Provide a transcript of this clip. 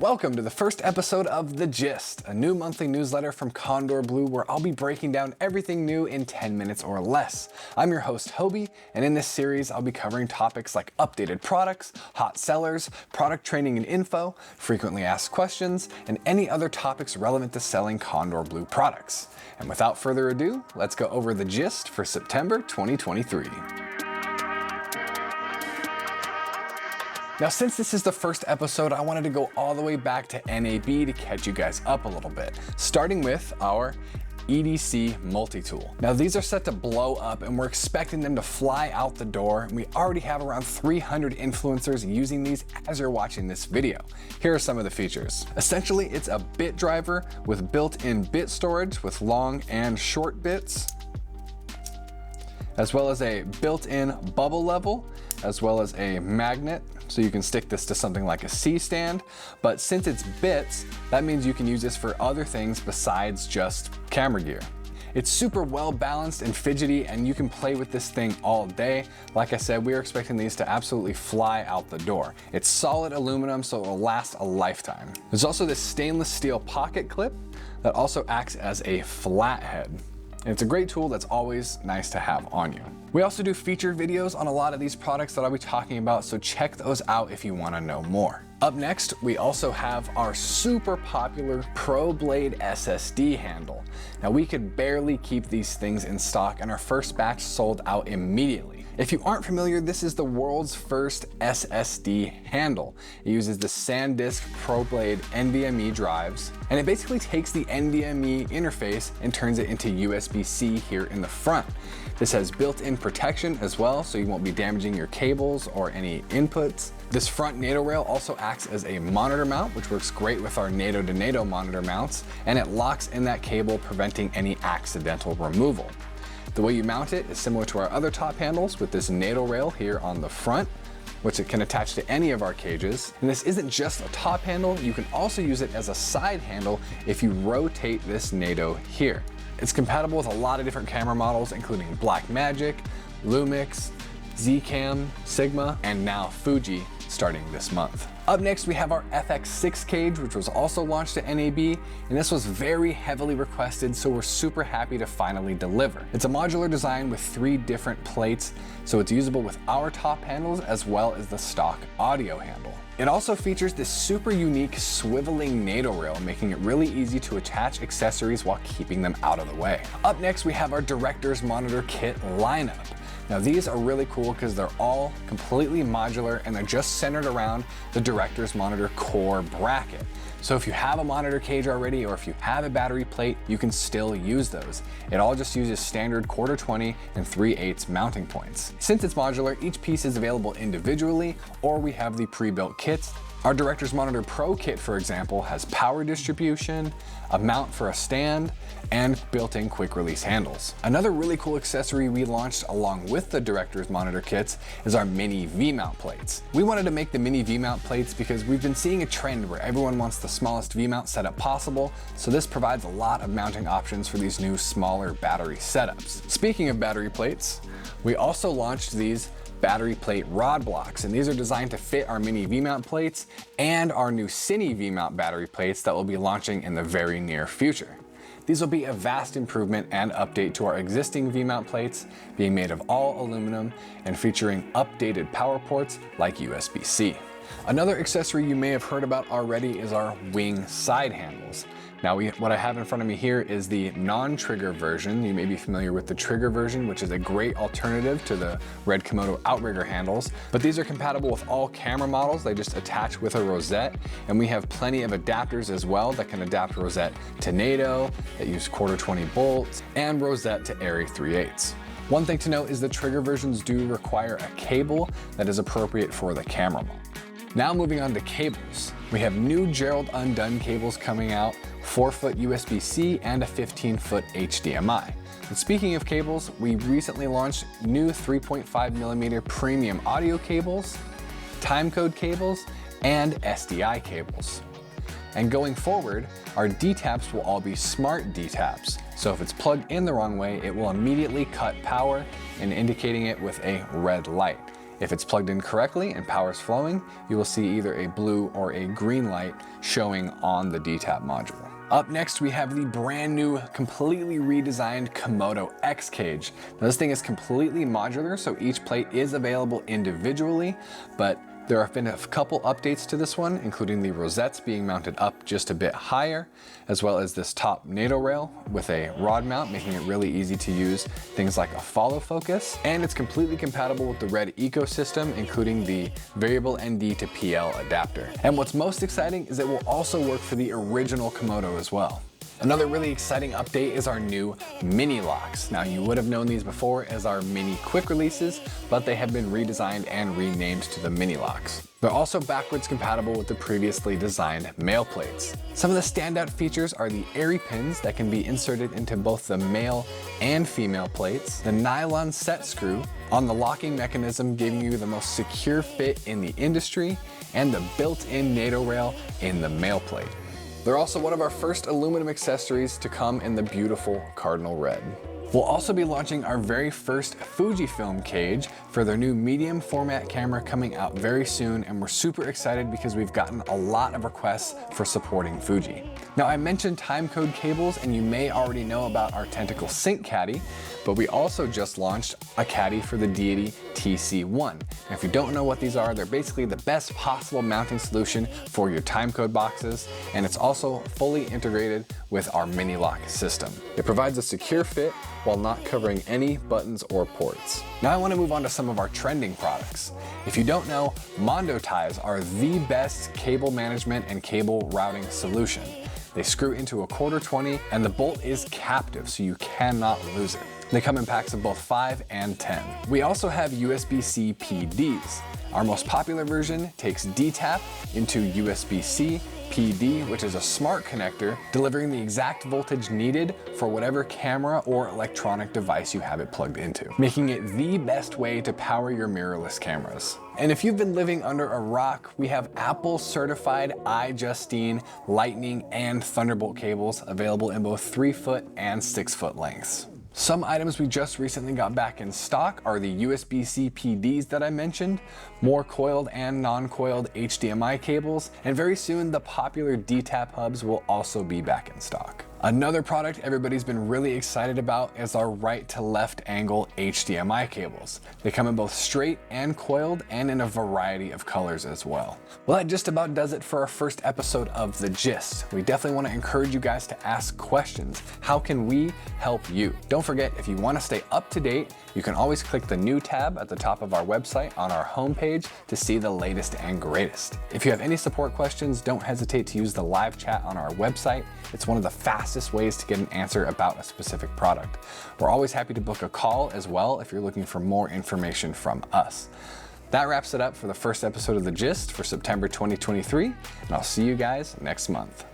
Welcome to the first episode of The Gist, a new monthly newsletter from Condor Blue where I'll be breaking down everything new in 10 minutes or less. I'm your host, Hobie, and in this series I'll be covering topics like updated products, hot sellers, product training and info, frequently asked questions, and any other topics relevant to selling Condor Blue products. And without further ado, let's go over The Gist for September 2023. Now, since this is the first episode, I wanted to go all the way back to NAB to catch you guys up a little bit, starting with our EDC multi-tool. Now, these are set to blow up and we're expecting them to fly out the door, and we already have around 300 influencers using these as you're watching this video. Here are some of the features. Essentially, it's a bit driver with built-in bit storage with long and short bits, as well as a built-in bubble level, as well as a magnet, so you can stick this to something like a C-stand. But since it's bits, that means you can use this for other things besides just camera gear. It's super well balanced and fidgety, and you can play with this thing all day. Like I said, we are expecting these to absolutely fly out the door. It's solid aluminum, so it will last a lifetime. There's also this stainless steel pocket clip that also acts as a flathead. And it's a great tool that's always nice to have on you. We also do featured videos on a lot of these products that I'll be talking about, so check those out if you want to know more. Up next, we also have our super popular ProBlade SSD handle. Now, we could barely keep these things in stock, and our first batch sold out immediately. If you aren't familiar, this is the world's first SSD handle. It uses the SanDisk ProBlade NVMe drives, and it basically takes the NVMe interface and turns it into USB-C here in the front. This has built-in protection as well, so you won't be damaging your cables or any inputs. This front NATO rail also acts as a monitor mount, which works great with our NATO to NATO monitor mounts, and it locks in that cable, preventing any accidental removal. The way you mount it is similar to our other top handles with this NATO rail here on the front, which it can attach to any of our cages. And this isn't just a top handle, you can also use it as a side handle if you rotate this NATO here. It's compatible with a lot of different camera models, including Blackmagic, Lumix, Zcam, Sigma, and now Fuji starting this month. Up next, we have our FX6 cage, which was also launched at NAB, and this was very heavily requested, so we're super happy to finally deliver. It's a modular design with 3 different plates, so it's usable with our top handles as well as the stock audio handle. It also features this super unique swiveling NATO rail, making it really easy to attach accessories while keeping them out of the way. Up next, we have our Director's Monitor Kit lineup. Now, these are really cool because they're all completely modular and they're just centered around the Director's Monitor core bracket. So if you have a monitor cage already, or if you have a battery plate, you can still use those. It all just uses standard 1/4-20 and 3/8 mounting points. Since it's modular, each piece is available individually, or we have the pre-built kits. Our Director's Monitor Pro kit, for example, has power distribution, a mount for a stand, and built-in quick release handles. Another really cool accessory we launched along with the Director's Monitor kits is our mini V-mount plates. We wanted to make the mini V-mount plates because we've been seeing a trend where everyone wants the smallest V-mount setup possible, so this provides a lot of mounting options for these new smaller battery setups. Speaking of battery plates, we also launched these battery plate rod blocks, and these are designed to fit our mini V-mount plates and our new Cine V-mount battery plates that will be launching in the very near future. These will be a vast improvement and update to our existing V-mount plates, being made of all aluminum and featuring updated power ports like USB-C. Another accessory you may have heard about already is our wing side handles. Now, what I have in front of me here is the non-trigger version. You may be familiar with the trigger version, which is a great alternative to the Red Komodo outrigger handles, but these are compatible with all camera models. They just attach with a rosette, and we have plenty of adapters as well that can adapt rosette to NATO, that use 1/4-20 bolts, and rosette to ARRI 3/8. One thing to note is the trigger versions do require a cable that is appropriate for the camera model. Now, moving on to cables. We have new Gerald Undone cables coming out, 4-foot USB-C and a 15-foot HDMI. And speaking of cables, we recently launched new 3.5mm premium audio cables, timecode cables, and SDI cables. And going forward, our D-taps will all be smart D-taps. So if it's plugged in the wrong way, it will immediately cut power and indicating it with a red light. If it's plugged in correctly and power's flowing, you will see either a blue or a green light showing on the DTAP module. Up next, we have the brand new, completely redesigned Komodo X cage. Now, this thing is completely modular, so each plate is available individually, but there have been a couple updates to this one, including the rosettes being mounted up just a bit higher, as well as this top NATO rail with a rod mount, making it really easy to use things like a follow focus. And it's completely compatible with the RED ecosystem, including the variable ND to PL adapter. And what's most exciting is it will also work for the original Komodo as well. Another really exciting update is our new mini locks. Now, you would have known these before as our mini quick releases, but they have been redesigned and renamed to the mini locks. They're also backwards compatible with the previously designed male plates. Some of the standout features are the airy pins that can be inserted into both the male and female plates, the nylon set screw on the locking mechanism giving you the most secure fit in the industry, and the built-in NATO rail in the male plate. They're also one of our first aluminum accessories to come in the beautiful cardinal red. We'll also be launching our very first Fujifilm cage for their new medium format camera coming out very soon, and we're super excited because we've gotten a lot of requests for supporting Fuji. Now, I mentioned timecode cables, and you may already know about our Tentacle Sync caddy, but we also just launched a caddy for the Deity TC1. And if you don't know what these are, they're basically the best possible mounting solution for your timecode boxes, and it's also fully integrated with our mini lock system. It provides a secure fit while not covering any buttons or ports. Now I want to move on to some of our trending products. If you don't know, Mondo ties are the best cable management and cable routing solution. They screw into a 1/4-20 and the bolt is captive, so you cannot lose it. They come in packs of both 5 and 10. We also have USB-C PDs. Our most popular version takes DTAP into USB-C PD, which is a smart connector delivering the exact voltage needed for whatever camera or electronic device you have it plugged into, making it the best way to power your mirrorless cameras. And if you've been living under a rock, we have Apple certified iJustine, Lightning, and Thunderbolt cables available in both 3-foot and 6-foot lengths. Some items we just recently got back in stock are the USB-C PDs that I mentioned, more coiled and non-coiled HDMI cables, and very soon the popular DTAP hubs will also be back in stock. Another product everybody's been really excited about is our right to left angle HDMI cables. They come in both straight and coiled and in a variety of colors as well. Well, that just about does it for our first episode of The Gist. We definitely want to encourage you guys to ask questions. How can we help you? Don't forget, if you want to stay up to date, you can always click the new tab at the top of our website on our homepage to see the latest and greatest. If you have any support questions, don't hesitate to use the live chat on our website. It's one of the fastest ways to get an answer about a specific product. We're always happy to book a call as well if you're looking for more information from us. That wraps it up for the first episode of The Gist for September 2023, and I'll see you guys next month.